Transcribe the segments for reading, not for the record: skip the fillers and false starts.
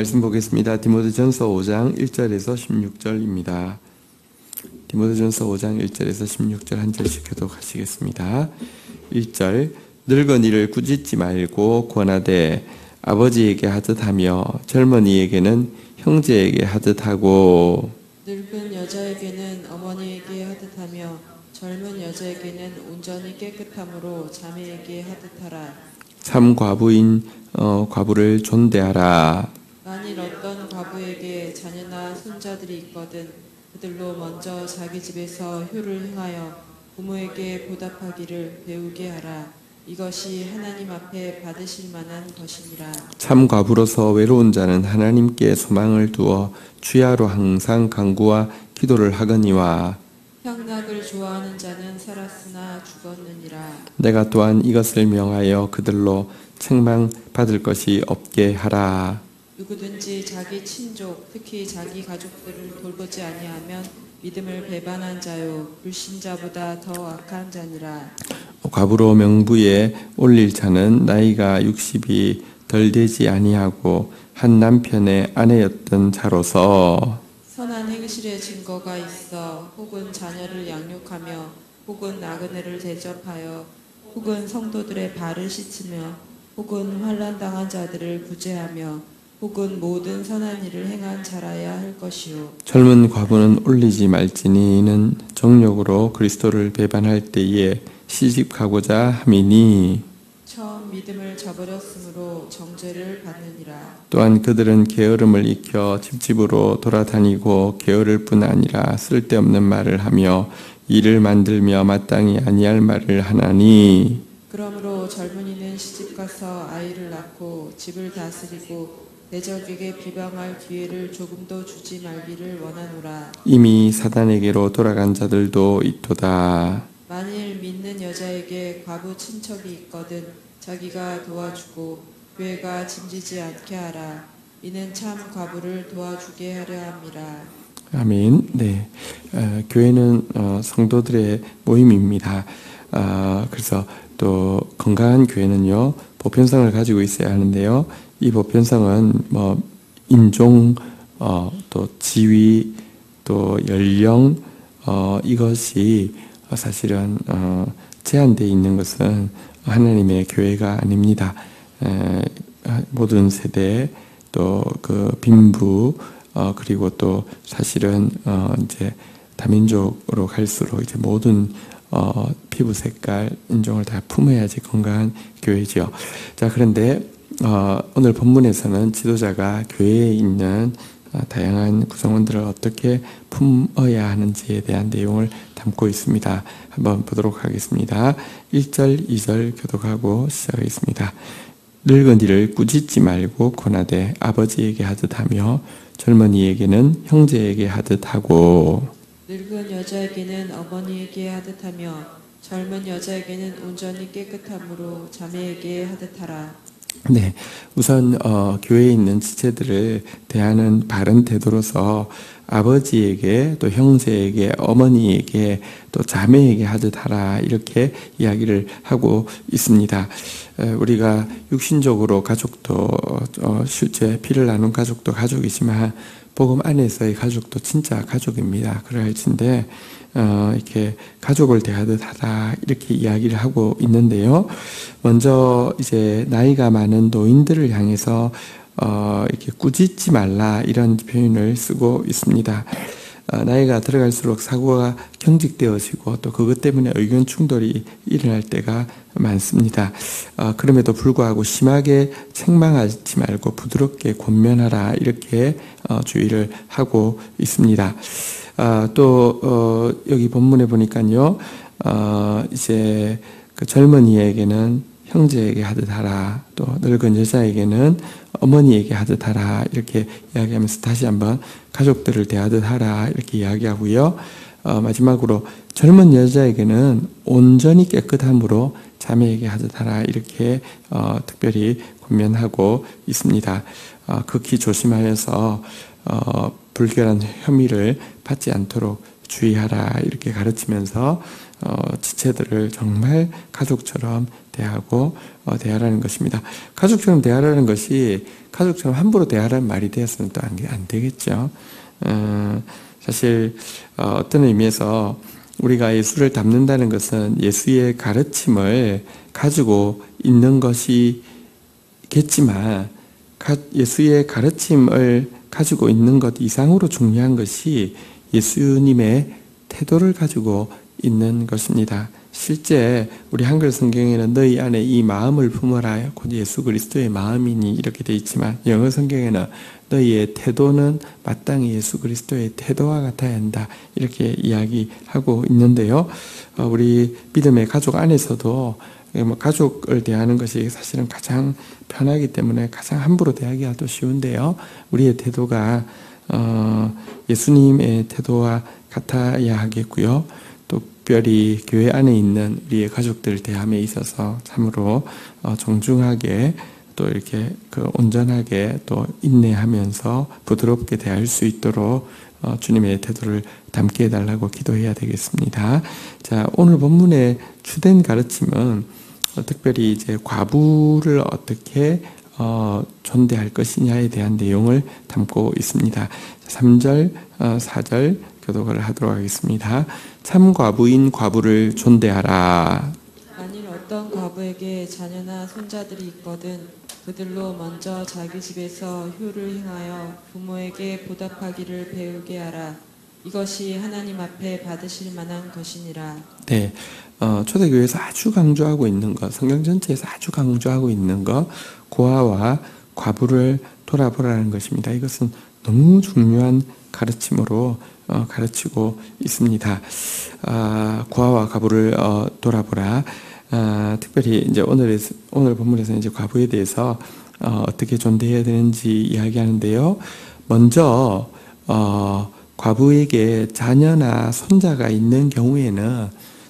말씀 보겠습니다. 디모데전서 5장 1절에서 16절입니다. 디모데전서 5장 1절에서 16절 한 절씩 교독하시겠습니다. 1절 늙은이를 꾸짖지 말고 권하되 아버지에게 하듯하며 젊은이에게는 형제에게 하듯하고 늙은 여자에게는 어머니에게 하듯하며 젊은 여자에게는 온전히 깨끗함으로 자매에게 하듯하라. 참 과부인 과부를 존대하라. 만일 어떤 과부에게 자녀나 손자들이 있거든 그들로 먼저 자기 집에서 효를 행하여 부모에게 보답하기를 배우게 하라. 이것이 하나님 앞에 받으실 만한 것이니라. 참 과부로서 외로운 자는 하나님께 소망을 두어 주야로 항상 간구와 기도를 하거니와 향락을 좋아하는 자는 살았으나 죽었느니라. 내가 또한 이것을 명하여 그들로 책망받을 것이 없게 하라. 누구든지 자기 친족, 특히 자기 가족들을 돌보지 아니하면 믿음을 배반한 자요 불신자보다 더 악한 자니라. 과부로 명부에 올릴 자는 나이가 60이 덜 되지 아니하고 한 남편의 아내였던 자로서 선한 행실의 증거가 있어 혹은 자녀를 양육하며 혹은 나그네를 대접하여 혹은 성도들의 발을 씻으며 혹은 환난당한 자들을 구제하며 혹은 모든 선한 일을 행한 자라야 할 것이요. 젊은 과부는 올리지 말지니 이는 정욕으로 그리스도를 배반할 때에 시집가고자 함이니 처음 믿음을 저버렸으므로 정죄를 받느니라. 또한 그들은 게으름을 익혀 집집으로 돌아다니고 게으를 뿐 아니라 쓸데없는 말을 하며 일을 만들며 마땅히 아니할 말을 하나니 그러므로 젊은이는 시집가서 아이를 낳고 집을 다스리고 대적에게 비방할 기회를 조금도 주지 말기를 원하노라. 이미 사단에게로 돌아간 자들도 있도다. 만일 믿는 여자에게 과부 친척이 있거든 자기가 도와주고 교회가 짐지지 않게 하라. 이는 참 과부를 도와주게 하려 함이라. 아멘. 네, 교회는 성도들의 모임입니다. 그래서 또 건강한 교회는요 보편성을 가지고 있어야 하는데요. 이 보편성은 뭐 인종, 또 지위, 또 연령 이것이 사실은 제한되어 있는 것은 하나님의 교회가 아닙니다. 모든 세대 또 그 빈부 그리고 또 사실은 이제 다민족으로 갈수록 이제 모든 피부 색깔, 인종을 다 품어야지 건강한 교회지요. 자, 그런데 오늘 본문에서는 지도자가 교회에 있는 다양한 구성원들을 어떻게 품어야 하는지에 대한 내용을 담고 있습니다. 한번 보도록 하겠습니다. 1절, 2절 교독하고 시작하겠습니다. 늙은이를 꾸짖지 말고 권하되 아버지에게 하듯하며 젊은이에게는 형제에게 하듯하고 늙은 여자에게는 어머니에게 하듯하며 젊은 여자에게는 온전히 깨끗함으로 자매에게 하듯하라. 네, 우선 교회에 있는 지체들을 대하는 바른 태도로서 아버지에게 또 형제에게 어머니에게 또 자매에게 하듯하라 이렇게 이야기를 하고 있습니다. 우리가 육신적으로 가족도 실제 피를 나눈 가족도 가족이지만 복음 안에서의 가족도 진짜 가족입니다. 그럴진데 이렇게 가족을 대하듯 하다 이렇게 이야기를 하고 있는데요. 먼저 이제 나이가 많은 노인들을 향해서 이렇게 꾸짖지 말라 이런 표현을 쓰고 있습니다. 나이가 들어갈수록 사고가 경직되어지고 또 그것 때문에 의견 충돌이 일어날 때가 많습니다. 그럼에도 불구하고 심하게 책망하지 말고 부드럽게 권면하라 이렇게 주의를 하고 있습니다. 또 여기 본문에 보니까요, 이제 그 젊은이에게는 형제에게 하듯 하라, 또 늙은 여자에게는 어머니에게 하듯 하라 이렇게 이야기하면서 다시 한번 가족들을 대하듯 하라 이렇게 이야기하고요. 마지막으로 젊은 여자에게는 온전히 깨끗함으로 자매에게 하듯 하라 이렇게 특별히 권면하고 있습니다. 극히 조심하여서 불결한 혐의를 받지 않도록 주의하라 이렇게 가르치면서 지체들을 정말 가족처럼 대하라는 것입니다. 가족처럼 대하라는 것이 가족처럼 함부로 대하라는 말이 되었으면 또 안 되겠죠. 사실 어떤 의미에서 우리가 예수를 닮는다는 것은 예수의 가르침을 가지고 있는 것이겠지만 예수의 가르침을 가지고 있는 것 이상으로 중요한 것이 예수님의 태도를 가지고 있는 것입니다. 실제 우리 한글 성경에는 너희 안에 이 마음을 품어라 곧 예수 그리스도의 마음이니 이렇게 되어 있지만 영어 성경에는 너희의 태도는 마땅히 예수 그리스도의 태도와 같아야 한다 이렇게 이야기하고 있는데요. 우리 믿음의 가족 안에서도 가족을 대하는 것이 사실은 가장 편하기 때문에 가장 함부로 대하기가 또 쉬운데요. 우리의 태도가 예수님의 태도와 같아야 하겠고요. 또 특별히 교회 안에 있는 우리의 가족들 대함에 있어서 참으로 정중하게 또 이렇게 온전하게 또 인내하면서 부드럽게 대할 수 있도록 주님의 태도를 담게 해달라고 기도해야 되겠습니다. 자, 오늘 본문의 주된 가르침은 특별히 이제 과부를 어떻게 존대할 것이냐에 대한 내용을 담고 있습니다. 3절, 4절 교독을 하도록 하겠습니다. 참 과부인 과부를 존대하라. 만일 어떤 과부에게 자녀나 손자들이 있거든 그들로 먼저 자기 집에서 효를 행하여 부모에게 보답하기를 배우게 하라. 이것이 하나님 앞에 받으실 만한 것이니라. 네, 초대교회에서 아주 강조하고 있는 것, 성경 전체에서 아주 강조하고 있는 것, 고아와 과부를 돌아보라는 것입니다. 이것은 너무 중요한 가르침으로 가르치고 있습니다. 고아와 과부를 돌아보라. 특별히 이제 오늘 본문에서 이제 과부에 대해서 어떻게 존대해야 되는지 이야기하는데요. 먼저 과부에게 자녀나 손자가 있는 경우에는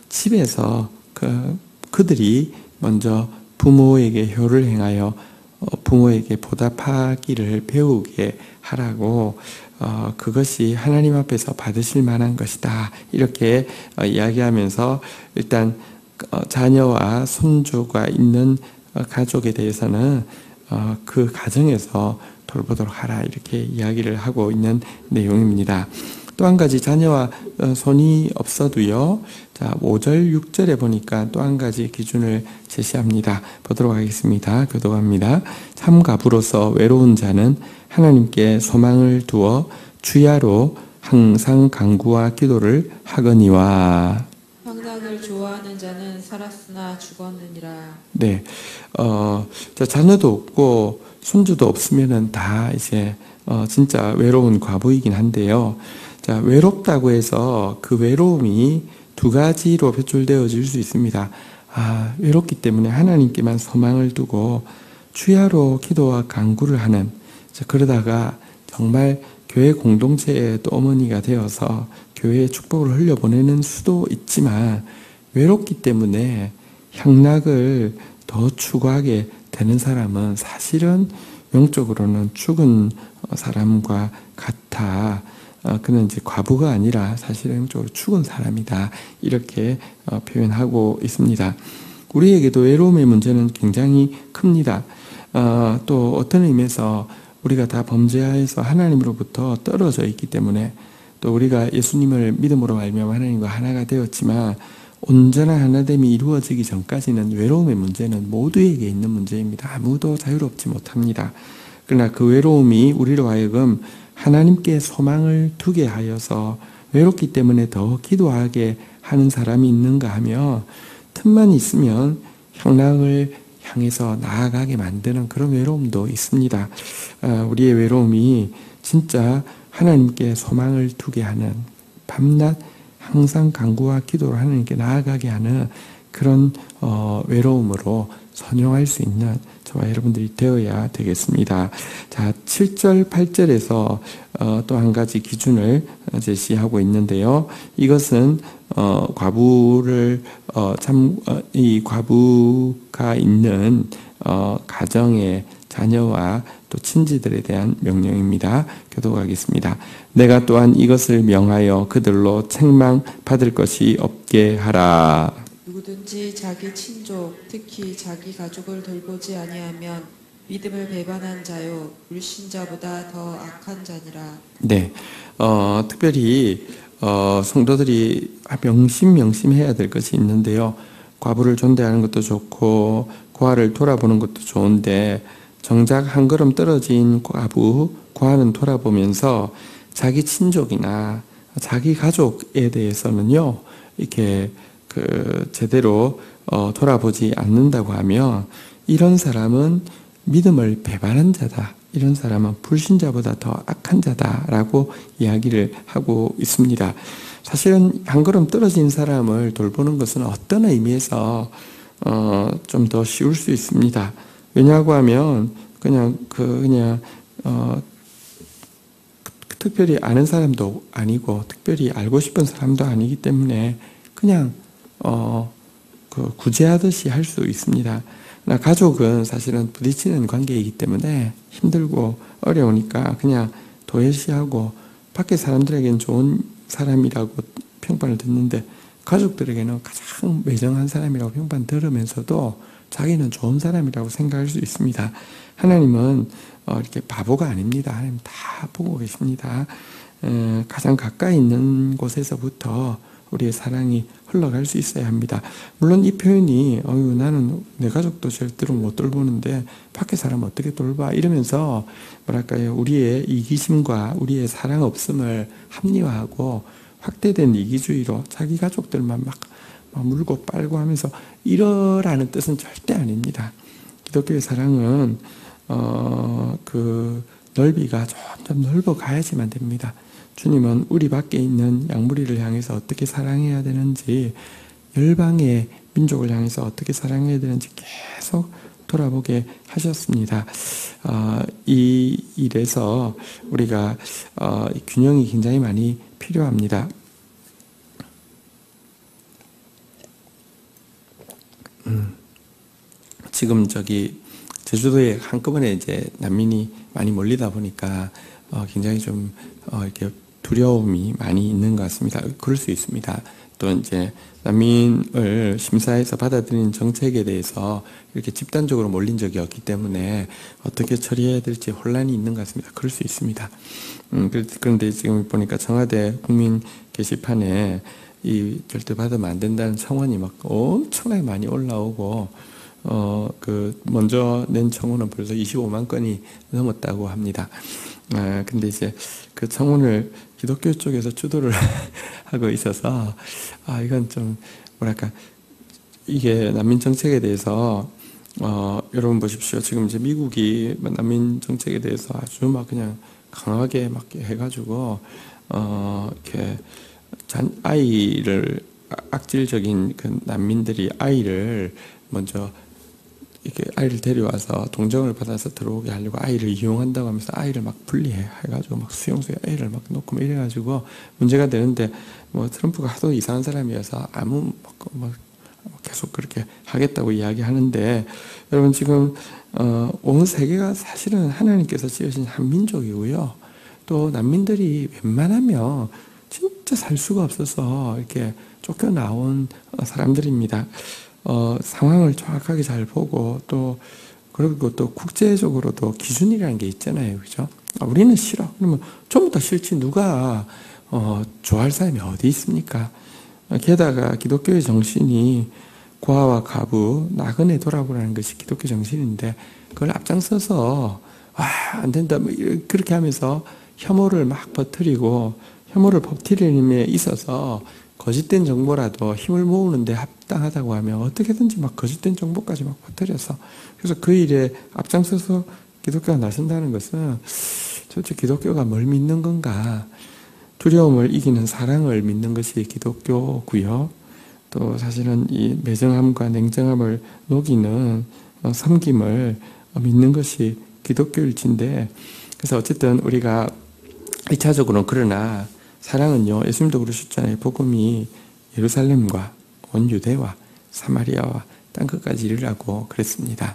집에서 그들이 먼저 부모에게 효를 행하여 부모에게 보답하기를 배우게 하라고 그것이 하나님 앞에서 받으실 만한 것이다 이렇게 이야기하면서 일단 자녀와 손주가 있는 가족에 대해서는 그 가정에서 돌보도록 하라 이렇게 이야기를 하고 있는 내용입니다. 또 한 가지 자녀와 손이 없어도요. 자, 5절 6절에 보니까 또 한 가지 기준을 제시합니다. 보도록 하겠습니다. 교독합니다. 참 과부로서 외로운 자는 하나님께 소망을 두어 주야로 항상 간구와 기도를 하거니와. 평강을 좋아하는 자는 살았으나 죽었느니라. 네, 자녀도 없고 손주도 없으면은 다 이제 진짜 외로운 과부이긴 한데요. 자, 외롭다고 해서 그 외로움이 두 가지로 표출되어질 수 있습니다. 외롭기 때문에 하나님께만 소망을 두고 주야로 기도와 간구를 하는, 그러다가 정말 교회 공동체의 또 어머니가 되어서 교회의 축복을 흘려보내는 수도 있지만 외롭기 때문에 향락을 더 추구하게 되는 사람은 사실은 영적으로는 죽은 사람과 같아. 그는 이제 과부가 아니라 사실은 영적으로 죽은 사람이다. 이렇게 표현하고 있습니다. 우리에게도 외로움의 문제는 굉장히 큽니다. 또 어떤 의미에서 우리가 다 범죄하여서 하나님으로부터 떨어져 있기 때문에 또 우리가 예수님을 믿음으로 알며 하나님과 하나가 되었지만 온전한 하나됨이 이루어지기 전까지는 외로움의 문제는 모두에게 있는 문제입니다. 아무도 자유롭지 못합니다. 그러나 그 외로움이 우리로 하여금 하나님께 소망을 두게 하여서 외롭기 때문에 더 기도하게 하는 사람이 있는가 하며 틈만 있으면 향락을 향해서 나아가게 만드는 그런 외로움도 있습니다. 우리의 외로움이 진짜 하나님께 소망을 두게 하는 밤낮 항상 간구와 기도로 하나님께 나아가게 하는 그런 외로움으로 선용할 수 있는 저와 여러분들이 되어야 되겠습니다. 자, 7절, 8절에서 또 한 가지 기준을 제시하고 있는데요. 이것은 과부를 이 과부가 있는 가정의 자녀와 또 친지들에 대한 명령입니다. 교독하겠습니다. 내가 또한 이것을 명하여 그들로 책망받을 것이 없게 하라. 누구든지 자기 친족, 특히 자기 가족을 돌보지 아니하면 믿음을 배반한 자요 불신자보다 더 악한 자니라. 네, 특별히 성도들이 명심해야 될 것이 있는데요. 과부를 존대하는 것도 좋고 고아를 돌아보는 것도 좋은데 정작 한 걸음 떨어진 고아는 돌아보면서 자기 친족이나 자기 가족에 대해서는요, 이렇게 제대로 돌아보지 않는다고 하면 이런 사람은 믿음을 배반한 자다. 이런 사람은 불신자보다 더 악한 자다라고 이야기를 하고 있습니다. 사실은 한 걸음 떨어진 사람을 돌보는 것은 어떤 의미에서 좀 더 쉬울 수 있습니다. 왜냐하고 하면 특별히 아는 사람도 아니고 특별히 알고 싶은 사람도 아니기 때문에 그냥 구제하듯이 할 수 있습니다. 그러나 가족은 사실은 부딪히는 관계이기 때문에 힘들고 어려우니까 그냥 도외시하고 밖에 사람들에게는 좋은 사람이라고 평판을 듣는데 가족들에게는 가장 매정한 사람이라고 평판 들으면서도 자기는 좋은 사람이라고 생각할 수 있습니다. 하나님은 이렇게 바보가 아닙니다. 하나님 다 보고 계십니다. 가장 가까이 있는 곳에서부터 우리의 사랑이 흘러갈 수 있어야 합니다. 물론 이 표현이 나는 내 가족도 절대로 못 돌보는데 밖에 사람 어떻게 돌봐 이러면서 우리의 이기심과 우리의 사랑 없음을 합리화하고 확대된 이기주의로 자기 가족들만 막 물고 빨고 하면서 이러라는 뜻은 절대 아닙니다. 기독교의 사랑은 그 넓이가 점점 넓어 가야지만 됩니다. 주님은 우리 밖에 있는 양무리를 향해서 어떻게 사랑해야 되는지, 열방의 민족을 향해서 어떻게 사랑해야 되는지 계속 돌아보게 하셨습니다. 이 일에서 우리가 균형이 굉장히 많이 필요합니다. 지금 제주도에 한꺼번에 이제 난민이 많이 몰리다 보니까 굉장히 좀 이렇게 두려움이 많이 있는 것 같습니다. 그럴 수 있습니다. 또 이제 난민을 심사해서 받아들이는 정책에 대해서 이렇게 집단적으로 몰린 적이 없기 때문에 어떻게 처리해야 될지 혼란이 있는 것 같습니다. 그럴 수 있습니다. 그런데 지금 보니까 청와대 국민 게시판에 이 절대 받으면 안 된다는 청원이 막 엄청나게 많이 올라오고 먼저 낸 청원은 벌써 25만 건이 넘었다고 합니다. 근데 이제 그 청원을 기독교 쪽에서 주도를 하고 있어서, 이건 좀, 이게 난민 정책에 대해서, 여러분 보십시오. 지금 이제 미국이 난민 정책에 대해서 아주 그냥 강하게 해가지고, 이렇게 아이를, 악질적인 그 난민들이 아이를 먼저 이렇게 아이를 데려와서 동정을 받아서 들어오게 하려고 아이를 이용한다고 하면서 아이를 분리해가지고 수용소에 아이를 놓고 이래가지고 문제가 되는데 트럼프가 하도 이상한 사람이어서 계속 그렇게 하겠다고 이야기하는데 여러분 지금 온 세계가 사실은 하나님께서 지으신 한 민족이고요. 또 난민들이 웬만하면 진짜 살 수가 없어서 이렇게 쫓겨나온 사람들입니다. 상황을 정확하게 잘 보고 그리고 또 국제적으로도 기준이라는 게 있잖아요. 그죠? 우리는 싫어. 그러면 전부 다 싫지. 누가, 좋아할 사람이 어디 있습니까? 게다가 기독교의 정신이 고아와 가부, 나그네 돌아보라는 것이 기독교 정신인데, 그걸 앞장서서, 안 된다. 그렇게 하면서 혐오를 퍼뜨리고, 혐오를 퍼뜨리는 데 있어서 거짓된 정보라도 힘을 모으는데 합당하다고 하면 어떻게든지 거짓된 정보까지 퍼뜨려서 그래서 그 일에 앞장서서 기독교가 나선다는 것은 도대체 기독교가 뭘 믿는 건가? 두려움을 이기는 사랑을 믿는 것이 기독교고요. 또 사실은 이 매정함과 냉정함을 녹이는 섬김을 믿는 것이 기독교일진데 그래서 어쨌든 우리가 1차적으로는 그러나 사랑은요, 예수님도 그러셨잖아요. 복음이 예루살렘과 온 유대와 사마리아와 땅끝까지 이르라고 그랬습니다.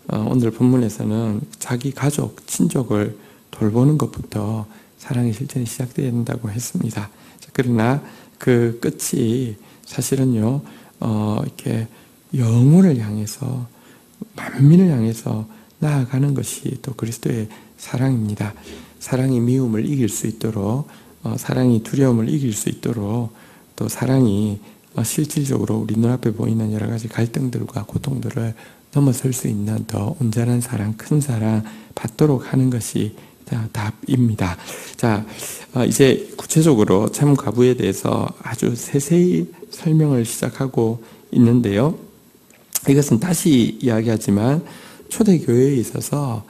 오늘 본문에서는 자기 가족, 친족을 돌보는 것부터 사랑의 실천이 시작되어야 된다고 했습니다. 그러나 그 끝이 사실은요, 이렇게 영혼을 향해서 만민을 향해서 나아가는 것이 또 그리스도의 사랑입니다. 사랑이 미움을 이길 수 있도록 사랑이 두려움을 이길 수 있도록 또 사랑이 실질적으로 우리 눈앞에 보이는 여러 가지 갈등들과 고통들을 넘어설 수 있는 더 온전한 사랑, 큰 사랑 받도록 하는 것이 답입니다. 자, 이제 구체적으로 참 과부에 대해서 아주 세세히 설명을 시작하고 있는데요. 이것은 다시 이야기하지만 초대교회에 있어서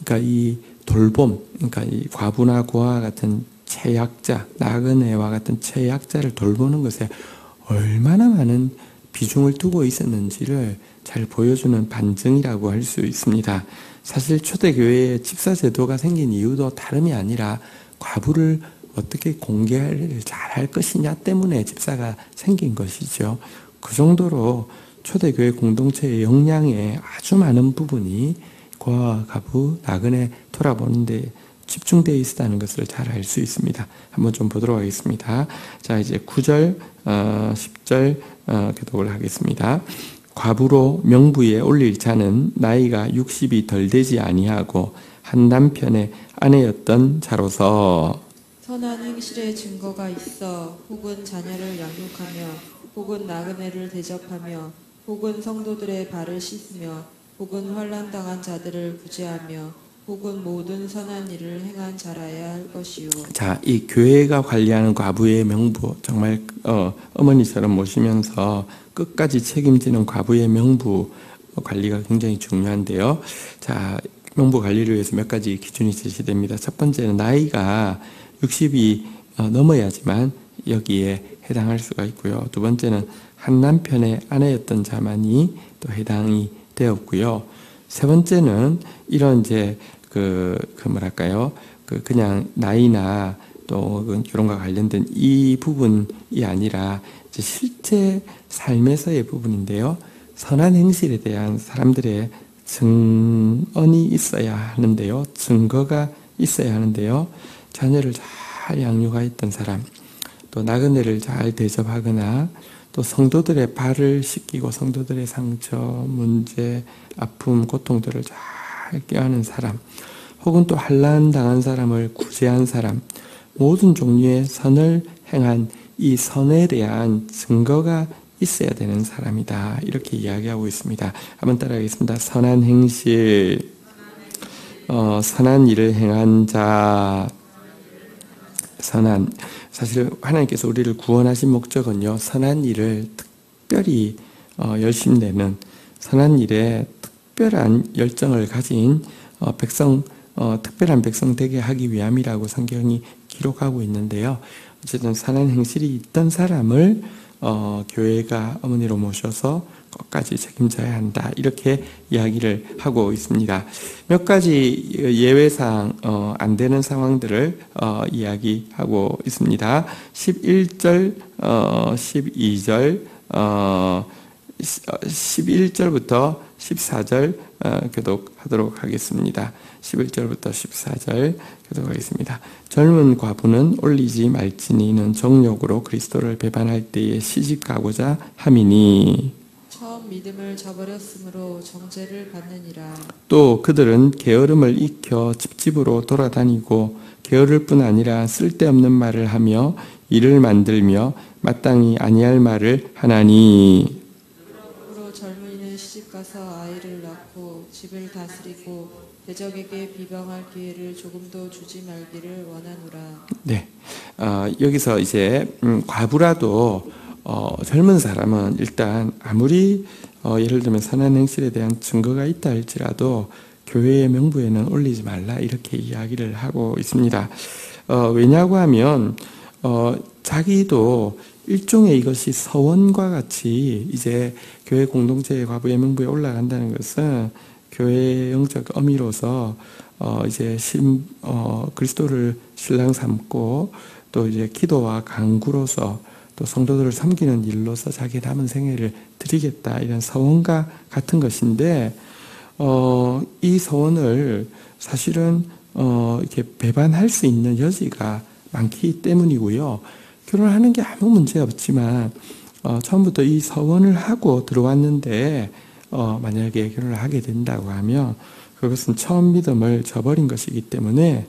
그러니까 이 돌봄, 그러니까 이 과부나 고아와 같은 최약자, 나그네와 같은 최약자를 돌보는 것에 얼마나 많은 비중을 두고 있었는지를 잘 보여주는 반증이라고 할 수 있습니다. 사실 초대교회에 집사제도가 생긴 이유도 다름이 아니라 과부를 어떻게 공개를 잘할 것이냐 때문에 집사가 생긴 것이죠. 그 정도로 초대교회 공동체의 역량의 아주 많은 부분이 고아와 과부, 나그네 돌아보는 데 집중되어 있다는 것을 잘 알 수 있습니다. 한번 좀 보도록 하겠습니다. 자, 이제 9절, 10절 교독을 하겠습니다. 과부로 명부에 올릴 자는 나이가 60이 덜 되지 아니하고 한 남편의 아내였던 자로서 선한 행실의 증거가 있어 혹은 자녀를 양육하며 혹은 나그네를 대접하며 혹은 성도들의 발을 씻으며 혹은 환난 당한 자들을 구제하며 혹은 모든 선한 일을 행한 자라야 할 것이요. 자, 이 교회가 관리하는 과부의 명부, 정말 어머니처럼 모시면서 끝까지 책임지는 과부의 명부 관리가 굉장히 중요한데요. 자, 명부 관리를 위해서 몇 가지 기준이 제시됩니다. 첫 번째는 나이가 60이 넘어야지만 여기에 해당할 수가 있고요. 두 번째는 한 남편의 아내였던 자만이 또 해당이 되었고요. 세 번째는 이런 이제 그냥 나이나 또 결혼과 관련된 이 부분이 아니라 이제 실제 삶에서의 부분인데요. 선한 행실에 대한 사람들의 증언이 있어야 하는데요. 증거가 있어야 하는데요. 자녀를 잘 양육하였던 사람, 또 나그네를 잘 대접하거나 또 성도들의 발을 씻기고 성도들의 상처, 문제, 아픔, 고통들을 잘 껴안은 사람, 혹은 또 환난 당한 사람을 구제한 사람, 모든 종류의 선을 행한 이 선에 대한 증거가 있어야 되는 사람이다. 이렇게 이야기하고 있습니다. 한번 따라하겠습니다. 선한 행실, 선한 일을 행한 자, 사실 하나님께서 우리를 구원하신 목적은요, 선한 일을 특별히 열심 내는 선한 일에 특별한 열정을 가진 특별한 백성 되게 하기 위함이라고 성경이 기록하고 있는데요. 어쨌든 선한 행실이 있던 사람을 교회가 어머니로 모셔서 끝까지 책임져야 한다. 이렇게 이야기를 하고 있습니다. 몇 가지 예외상 안 되는 상황들을 이야기하고 있습니다. 11절, 12절, 11절부터 14절 교독하도록 하겠습니다. 11절부터 14절 교독하겠습니다. 젊은 과부는 올리지 말지니 이는 정욕으로 그리스도를 배반할 때에 시집가고자 함이니 처음 믿음을 저버렸으므로 정죄를 받느니라. 또 그들은 게으름을 익혀 집집으로 돌아다니고 게으를 뿐 아니라 쓸데없는 말을 하며 일을 만들며 마땅히 아니할 말을 하나니 그러므로 젊은이는 시집가서 아이를 낳고 집을 다스리고 대적에게 비방할 기회를 조금도 주지 말기를 원하노라. 네, 여기서 이제 과부라도 젊은 사람은 일단 아무리 예를 들면 선한 행실에 대한 증거가 있다 할지라도 교회의 명부에는 올리지 말라 이렇게 이야기를 하고 있습니다. 왜냐고 하면 자기도 일종의 이것이 서원과 같이 이제 교회 공동체의 과부의 명부에 올라간다는 것은 교회의 영적 의미로서 이제 그리스도를 신랑 삼고 또 이제 기도와 간구로서 또 성도들을 섬기는 일로서 자기의 남은 생애를 드리겠다 이런 서원과 같은 것인데 이 서원을 사실은 이렇게 배반할 수 있는 여지가 많기 때문이고요. 결혼하는 게 아무 문제 없지만 처음부터 이 서원을 하고 들어왔는데 만약에 결혼을 하게 된다고 하면 그것은 처음 믿음을 저버린 것이기 때문에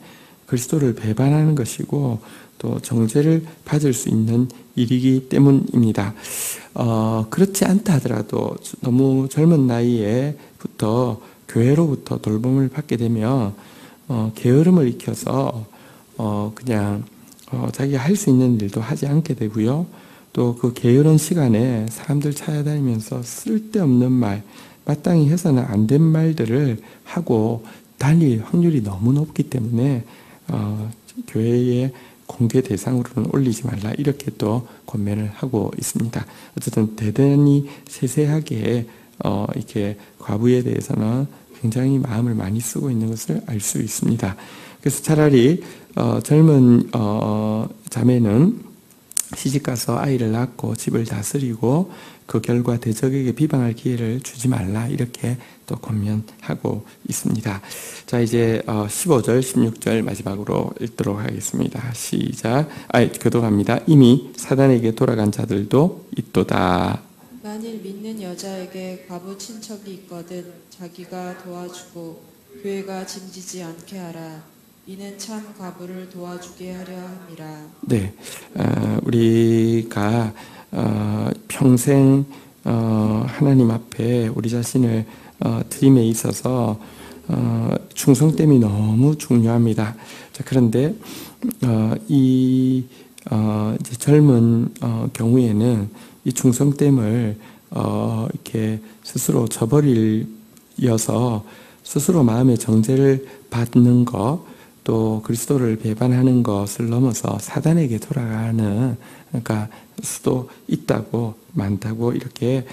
그리스도를 배반하는 것이고 또 정죄를 받을 수 있는 일이기 때문입니다. 그렇지 않다 하더라도 너무 젊은 나이에부터 교회로부터 돌봄을 받게 되면 게으름을 익혀서 그냥 자기가 할 수 있는 일도 하지 않게 되고요. 또 그 게으른 시간에 사람들 찾아다니면서 쓸데없는 말, 마땅히 해서는 안 된 말들을 하고 다닐 확률이 너무 높기 때문에 교회의 공개 대상으로는 올리지 말라 이렇게 또 권면을 하고 있습니다. 어쨌든 대단히 세세하게 이렇게 과부에 대해서는 굉장히 마음을 많이 쓰고 있는 것을 알 수 있습니다. 그래서 차라리 젊은 자매는 시집가서 아이를 낳고 집을 다스리고 그 결과 대적에게 비방할 기회를 주지 말라 이렇게 또 권면하고 있습니다. 자, 이제 15절, 16절 마지막으로 읽도록 하겠습니다. 시작. 교독합니다. 이미 사단에게 돌아간 자들도 있도다. 만일 믿는 여자에게 과부 친척이 있거든 자기가 도와주고 교회가 짐지지 않게 하라. 이는 참 과부를 도와주게 하려 함이라. 네, 우리가 평생 하나님 앞에 우리 자신을 드림에 있어서 충성됨이 너무 중요합니다. 자, 그런데 이제 젊은 경우에는 이 충성됨을 이렇게 스스로 저버리려서 스스로 마음의 정죄를 받는 것, 또 그리스도를 배반하는 것을 넘어서 사단에게 돌아가는 그러니까 수도 있다고 많다고 이렇게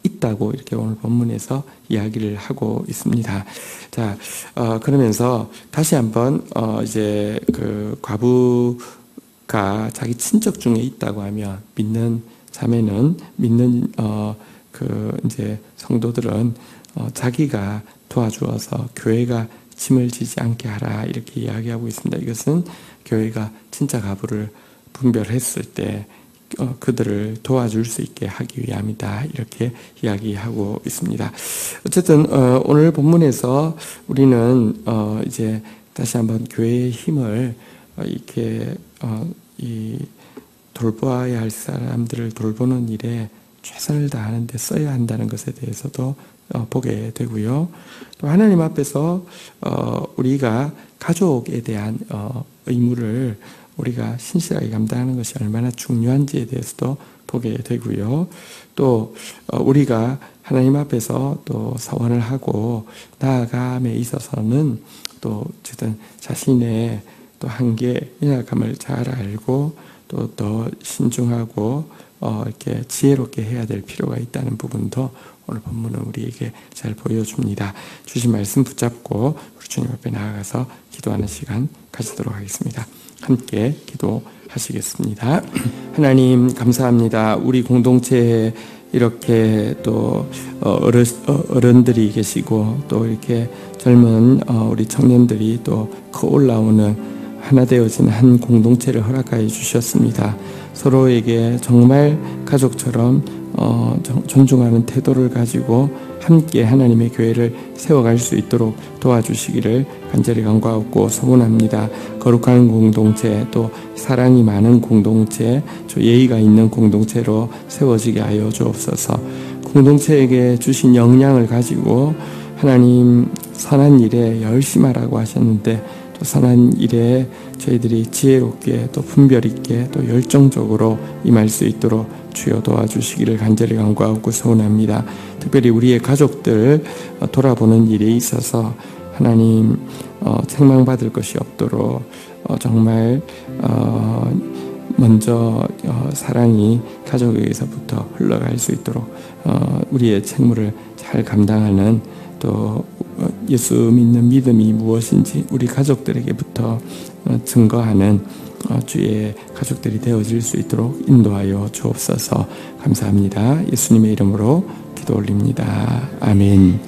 있다고 이렇게 오늘 본문에서 이야기를 하고 있습니다. 자, 그러면서 다시 한번 이제 그 과부가 자기 친척 중에 있다고 하면 믿는 자매는 믿는 그 이제 성도들은 자기가 도와주어서 교회가 짐을 지지 않게 하라 이렇게 이야기하고 있습니다. 이것은 교회가 진짜 과부를 분별했을 때 그들을 도와줄 수 있게 하기 위함이다 이렇게 이야기하고 있습니다. 어쨌든 오늘 본문에서 우리는 이제 다시 한번 교회의 힘을 이렇게 이 돌보아야 할 사람들을 돌보는 일에 최선을 다하는 데 써야 한다는 것에 대해서도 보게 되고요. 또 하나님 앞에서 우리가 가족에 대한 의무를 우리가 신실하게 감당하는 것이 얼마나 중요한지에 대해서도 보게 되고요. 또 우리가 하나님 앞에서 또 서원을 하고 나아감에 있어서는 또 어쨌든 자신의 또 한계, 연약함을 잘 알고 또 더 신중하고 이렇게 지혜롭게 해야 될 필요가 있다는 부분도 오늘 본문은 우리에게 잘 보여줍니다. 주신 말씀 붙잡고 우리 주님 앞에 나아가서 기도하는 시간 가지도록 하겠습니다. 함께 기도하시겠습니다. 하나님 감사합니다. 우리 공동체에 이렇게 또 어른들이 계시고 또 이렇게 젊은 우리 청년들이 또 올라오는 하나 되어진 한 공동체를 허락하여 주셨습니다. 서로에게 정말 가족처럼 존중하는 태도를 가지고 함께 하나님의 교회를 세워갈 수 있도록 도와주시기를 간절히 간구하고 소원합니다. 거룩한 공동체, 또 사랑이 많은 공동체, 예의가 있는 공동체로 세워지게 하여 주옵소서. 공동체에게 주신 역량을 가지고 하나님 선한 일에 열심하라고 하셨는데 또 선한 일에 저희들이 지혜롭게 또 분별 있게 또 열정적으로 임할 수 있도록 주여 도와주시기를 간절히 간구하고 소원합니다. 특별히 우리의 가족들 돌아보는 일에 있어서 하나님 책망받을 것이 없도록 정말 먼저 사랑이 가족에게서부터 흘러갈 수 있도록 우리의 책무를 잘 감당하는 또 예수 믿는 믿음이 무엇인지 우리 가족들에게부터 증거하는 주의 가족들이 되어질 수 있도록 인도하여 주옵소서. 감사합니다. 예수님의 이름으로 기도 올립니다. 아멘.